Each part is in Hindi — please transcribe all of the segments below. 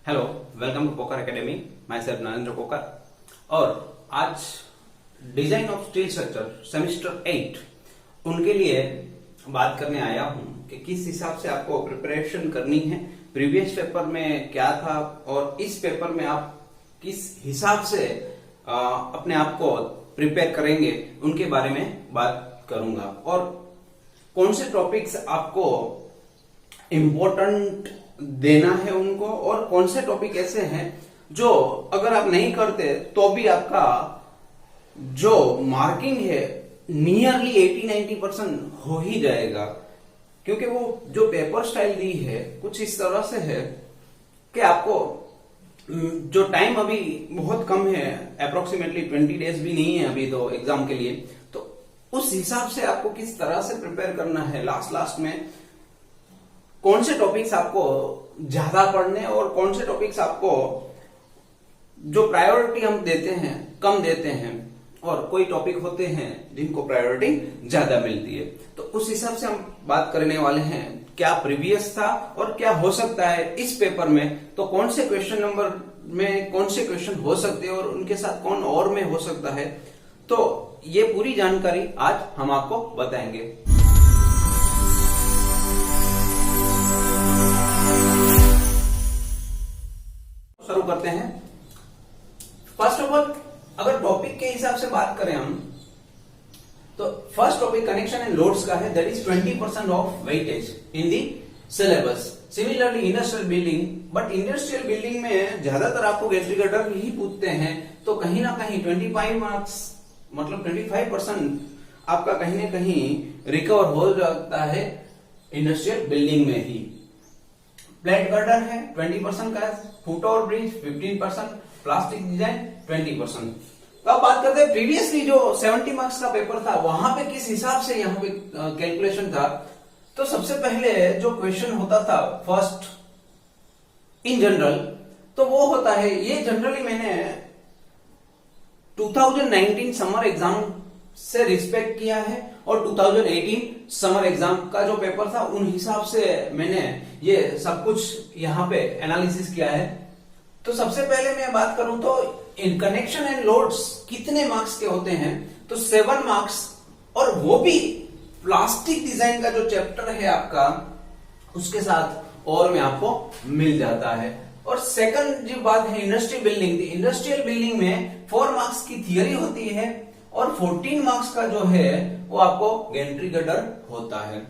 Hello, welcome to Pokar academy. Myself Narendra Pokar. और आज design of steel structure semester 8 उनके लिए बात करने आया हूं कि किस हिसाब से आपको प्रिपरेशन करनी है। प्रीवियस पेपर में क्या था और इस पेपर में आप किस हिसाब से अपने आप को प्रिपेयर करेंगे, उनके बारे में बात करूंगा। और कौन से टॉपिक्स आपको इम्पोर्टेंट देना है उनको, और कौन से टॉपिक ऐसे हैं जो अगर आप नहीं करते तो भी आपका जो मार्किंग है नियरली 80-90% हो ही जाएगा। क्योंकि वो जो पेपर स्टाइल दी है कुछ इस तरह से है कि आपको जो टाइम अभी बहुत कम है, अप्रोक्सीमेटली 20 डेज भी नहीं है अभी तो एग्जाम के लिए, तो उस हिसाब से आपको किस तरह से प्रिपेयर करना है। लास्ट में कौन से टॉपिक्स आपको ज्यादा पढ़ने और कौन से टॉपिक्स आपको जो प्रायोरिटी हम देते हैं कम देते हैं, और कोई टॉपिक होते हैं जिनको प्रायोरिटी ज्यादा मिलती है। तो उस हिसाब से हम बात करने वाले हैं क्या प्रीवियस था और क्या हो सकता है इस पेपर में। तो कौन से क्वेश्चन नंबर में कौन से क्वेश्चन हो सकते हैं और उनके साथ कौन और में हो सकता है, तो ये पूरी जानकारी आज हम आपको बताएंगे। शुरू करते हैं। फर्स्ट ऑफ ऑल, अगर टॉपिक के हिसाब से बात करें हम, तो first topic connection and loads का है, that is 20% of weightage in the syllabus. Similarly industrial building, but industrial building में ज्यादातर आपको गैंट्री गर्डर ही पूछते हैं, तो कहीं ना कहीं 25 मार्क्स मतलब 25% आपका कहीं ना कहीं रिकवर हो जाता है इंडस्ट्रियल बिल्डिंग में ही। प्लेट गर्डर है 20% का, foot over bridge 15%, plastic design 20%। तो अब बात करते हैं प्रीवियसली जो 70 मार्क्स का पेपर था वहां पे किस हिसाब से यहाँ पे कैलकुलेशन था। तो सबसे पहले जो क्वेश्चन होता था फर्स्ट इन जनरल, तो वो होता है, ये जनरली मैंने 2019 समर एग्जाम से रिस्पेक्ट किया है और 2018 समर एग्जाम का जो पेपर था उन हिसाब से मैंने ये सब कुछ यहाँ पे एनालिसिस किया है। तो सबसे पहले मैं बात करूं तो इन कनेक्शन एंड लोड्स कितने मार्क्स के होते हैं, तो 7 मार्क्स, और वो भी प्लास्टिक डिजाइन का जो चैप्टर है आपका उसके साथ और में आपको मिल जाता है। और सेकंड जो बात है इंडस्ट्रियल बिल्डिंग, इंडस्ट्रियल बिल्डिंग में 4 मार्क्स की थियरी होती है और 14 मार्क्स का जो है वो आपको गैंट्री गर्डर होता है।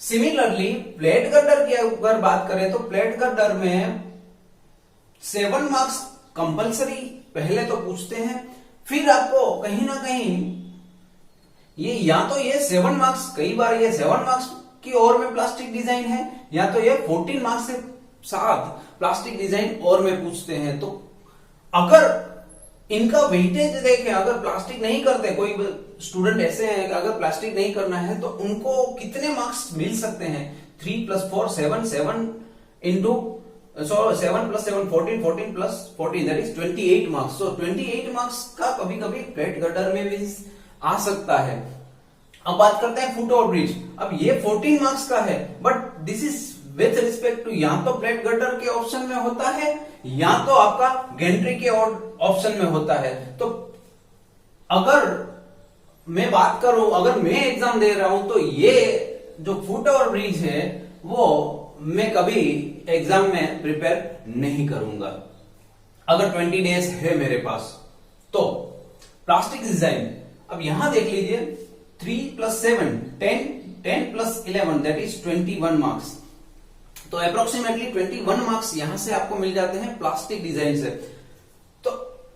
सिमिलरली प्लेट गर्डर की अगर बात करें तो प्लेट गर्डर में 7 मार्क्स कंपलसरी पहले तो पूछते हैं, फिर आपको कहीं ना कहीं ये या तो ये 7 मार्क्स, कई बार ये 7 मार्क्स की और में प्लास्टिक डिजाइन है, या तो ये 14 मार्क्स से साथ प्लास्टिक डिजाइन और में पूछते हैं। तो अगर इनका वेटेज देखें, अगर प्लास्टिक नहीं करते, कोई स्टूडेंट ऐसे हैं कि अगर प्लास्टिक नहीं करना है तो उनको कितने मार्क्स मिल सकते हैं, 3 + 4 7 7 इंटू 7 + 7 14 14 + 14 दैट इज 28 मार्क्स। तो 28 मार्क्स का कभी कभी प्लेट गर्डर में भी आ सकता है। अब बात करते हैं फुट ओवर ब्रिज। अब ये 14 मार्क्स का है, but this is with respect to या तो प्लेट गर्डर के ऑप्शन में होता है या तो आपका गैंट्री के ऑप्शन में होता है। तो अगर मैं बात करूं, अगर मैं एग्जाम दे रहा हूं, तो ये जो फुट ओवर ब्रिज है वो मैं कभी एग्जाम में प्रिपेयर नहीं करूंगा अगर 20 डेज है मेरे पास। तो प्लास्टिक डिजाइन, अब यहां देख लीजिए 3 + 7 10 10 + 11 दैट इज 21 मार्क्स। तो अप्रोक्सीमेटली 21 मार्क्स यहां से आपको मिल जाते हैं प्लास्टिक डिजाइन से। तो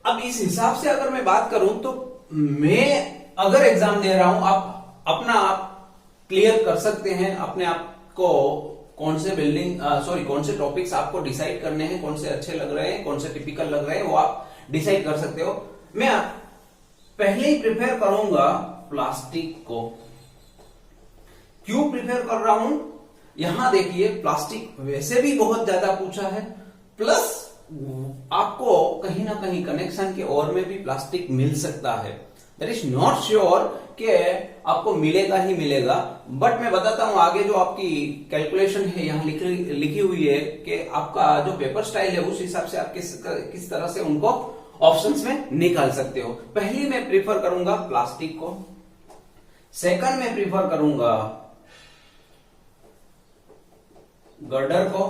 अब इस हिसाब से अगर मैं बात करूं तो मैं अगर एग्जाम दे रहा हूं, आप अपना आप क्लियर कर सकते हैं अपने आप को, कौन से टॉपिक्स आपको डिसाइड करने हैं, कौन से अच्छे लग रहे हैं, कौन से टिपिकल लग रहे हैं, वो आप डिसाइड कर सकते हो। मैं पहले ही प्रिपेयर करूंगा प्लास्टिक को। क्यों प्रिपेयर कर रहा हूं, यहां देखिए प्लास्टिक वैसे भी बहुत ज्यादा पूछा है, प्लस आपको कहीं ना कहीं कनेक्शन के और में भी प्लास्टिक मिल सकता है। दैट इज नॉट श्योर कि आपको मिलेगा ही मिलेगा, बट मैं बताता हूं आगे जो आपकी कैलकुलेशन है यहाँ लिखी हुई है कि आपका जो पेपर स्टाइल है उस हिसाब से आप किस तरह से उनको ऑप्शंस में निकाल सकते हो। पहली मैं प्रीफर करूंगा प्लास्टिक को, सेकंड में प्रीफर करूंगा गर्डर को,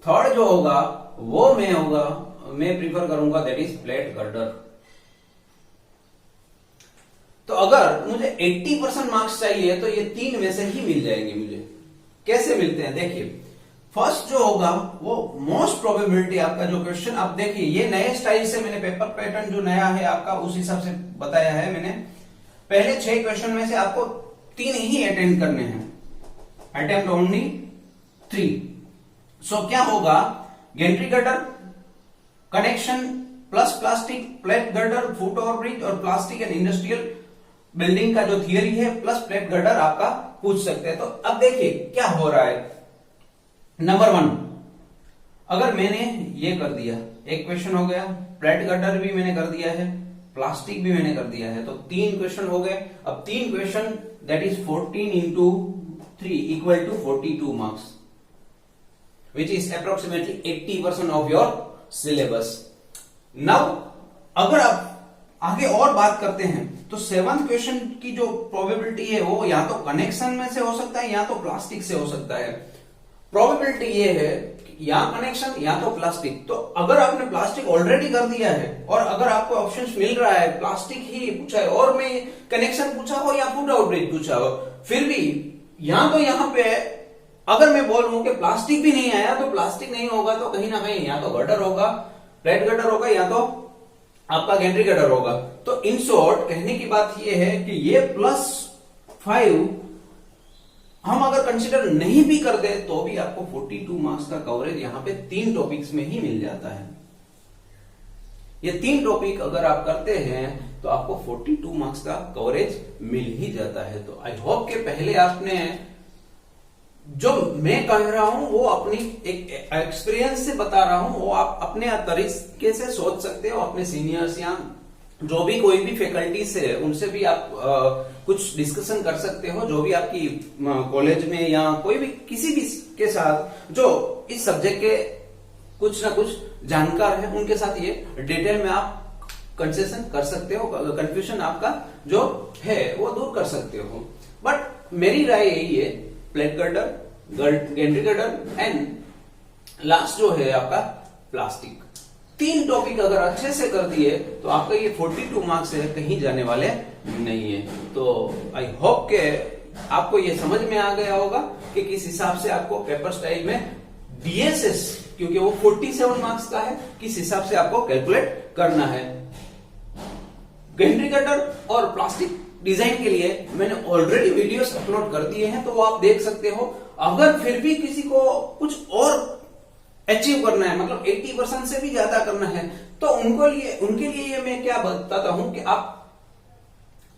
थर्ड जो होगा वो मैं प्रीफर करूंगा दैट इज प्लेट गर्डर। तो अगर मुझे 80% मार्क्स चाहिए तो ये तीन में से ही मिल जाएंगे मुझे। कैसे मिलते हैं देखिए, फर्स्ट जो होगा वो मोस्ट प्रोबेबिलिटी आपका जो क्वेश्चन, आप देखिए ये नए स्टाइल से मैंने पेपर पैटर्न जो नया है आपका उस हिसाब से बताया है मैंने। पहले 6 क्वेश्चन में से आपको 3 ही अटेम्प्ट करने हैं, अटेम्प्ट ओनली 3। सो क्या होगा, gantry girder, connection plus plastic, plate girder, foot over bridge और प्लास्टिक एंड इंडस्ट्रियल बिल्डिंग का जो थियरी है प्लस प्लेट गर्डर आपका पूछ सकते हैं। तो अब देखिए क्या हो रहा है। नंबर 1, अगर मैंने ये कर दिया, एक क्वेश्चन हो गया, प्लेट गर्डर भी मैंने कर दिया है, प्लास्टिक भी मैंने कर दिया है, तो 3 क्वेश्चन हो गए। अब 3 question that is 14 into 3 equal to 42 marks, which is approximately 80% of your syllabus. Now अगर आप आगे और बात करते हैं तो 7th क्वेश्चन की जो प्रोबेबिलिटी है वो या तो कनेक्शन में से हो सकता है या तो प्लास्टिक से हो सकता है। प्रोबेबिलिटी ये है कि या कनेक्शन या तो प्लास्टिक। तो अगर आपने प्लास्टिक ऑलरेडी कर दिया है और अगर आपको ऑप्शंस मिल रहा है प्लास्टिक ही पूछा है और मैं कनेक्शन पूछा हो या फुट ओवर ब्रिज पूछा हो, फिर भी या तो यहां पे अगर मैं बोलूं कि प्लास्टिक भी नहीं आया तो प्लास्टिक नहीं होगा तो कहीं ना कहीं या तो गर्डर होगा, प्लेट गर्डर होगा या तो आपका गेंट्री गर्डर होगा। तो इन शॉर्ट कहने की बात यह है कि ये +5 हम अगर कंसीडर नहीं भी कर दे तो भी आपको 42 मार्क्स का कवरेज यहां पे 3 टॉपिक्स में ही मिल जाता है। ये 3 टॉपिक अगर आप करते हैं तो आपको 42 मार्क्स का कवरेज मिल ही जाता है। तो आई होप के पहले आपने जो मैं कह रहा हूं वो अपनी एक एक्सपीरियंस से बता रहा हूं, वो आप अपने तरीके से सोच सकते हो। अपने सीनियर्स या जो भी कोई भी फैकल्टीज है उनसे भी आप कुछ डिस्कशन कर सकते हो, जो भी आपकी कॉलेज में या कोई भी किसी भी के साथ जो इस सब्जेक्ट के कुछ ना कुछ जानकार है उनके साथ ये डिटेल में आप कंसेशन कर सकते हो, कंफ्यूजन आपका जो है वो दूर कर सकते हो। बट मेरी राय यही है, plate girder, gantry girder and last जो है आपका प्लास्टिक, 3 टॉपिक अगर अच्छे से कर दिए तो आपका ये 42 मार्क्स है कहीं जाने वाले नहीं है। तो आई होप के आपको ये समझ में आ गया होगा कि किस हिसाब से आपको पेपर स्टाइल में डीएसएस, क्योंकि वो 47 मार्क्स का है, किस हिसाब से आपको कैलकुलेट करना है। गेंट्री गर्डर और प्लास्टिक डिजाइन के लिए मैंने ऑलरेडी वीडियोस अपलोड कर दिए हैं, तो वो आप देख सकते हो। अगर फिर भी किसी को कुछ और अचीव करना है, मतलब 80% से भी ज्यादा करना है, तो उनके लिए ये मैं क्या बताता हूं कि आप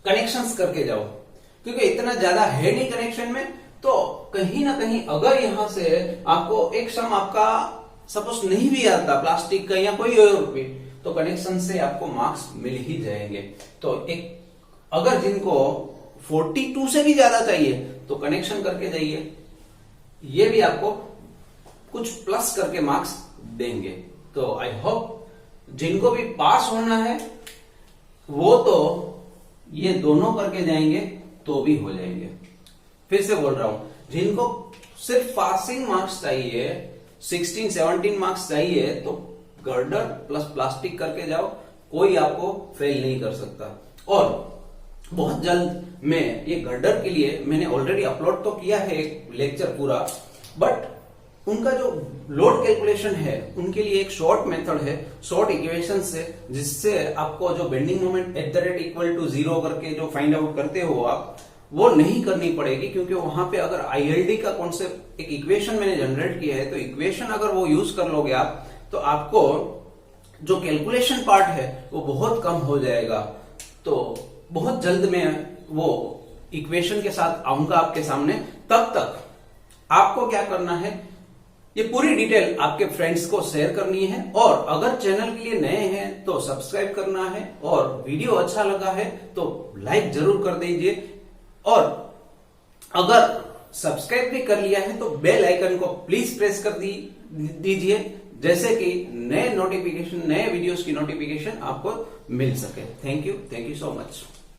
कनेक्शंस करके जाओ, क्योंकि इतना ज्यादा है नहीं कनेक्शन में। तो कहीं ना कहीं अगर यहां से आपको एक सम आपका सपोज नहीं भी आता प्लास्टिक का या कोई और भी, तो कनेक्शन से आपको मार्क्स मिल ही जाएंगे। तो एक अगर जिनको 42 से भी ज्यादा चाहिए तो कनेक्शन करके जाइए, ये भी आपको कुछ प्लस करके मार्क्स देंगे। तो आई होप जिनको भी पास होना है वो तो ये दोनों करके जाएंगे तो भी हो जाएंगे। फिर से बोल रहा हूं, जिनको सिर्फ पासिंग मार्क्स चाहिए, 16-17 मार्क्स चाहिए, तो गर्डर प्लस प्लास्टिक करके जाओ, कोई आपको फेल नहीं कर सकता। और बहुत जल्द मैं ये गर्डर के लिए मैंने ऑलरेडी अपलोड तो किया है एक लेक्चर पूरा, बट उनका जो लोड कैलकुलेशन है उनके लिए एक शॉर्ट मेथड है, शॉर्ट इक्वेशन से, जिससे आपको जो बेंडिंग मोमेंट @0 करके जो फाइंड आउट करते हो आप, वो नहीं करनी पड़ेगी। क्योंकि वहां पे अगर आईएलडी का कॉन्सेप्ट एक इक्वेशन मैंने जनरेट किया है, तो इक्वेशन अगर वो यूज कर लोगे आप, तो आपको जो कैलकुलेशन पार्ट है वो बहुत कम हो जाएगा। तो बहुत जल्द मैं वो इक्वेशन के साथ आऊंगा आपके सामने। तब तक आपको क्या करना है, ये पूरी डिटेल आपके फ्रेंड्स को शेयर करनी है और अगर चैनल के लिए नए हैं तो सब्सक्राइब करना है और वीडियो अच्छा लगा है तो लाइक जरूर कर दीजिए और अगर सब्सक्राइब भी कर लिया है तो बेल आइकन को प्लीज प्रेस कर दीजिए जैसे कि नए वीडियोस की नोटिफिकेशन आपको मिल सके। Thank you so much.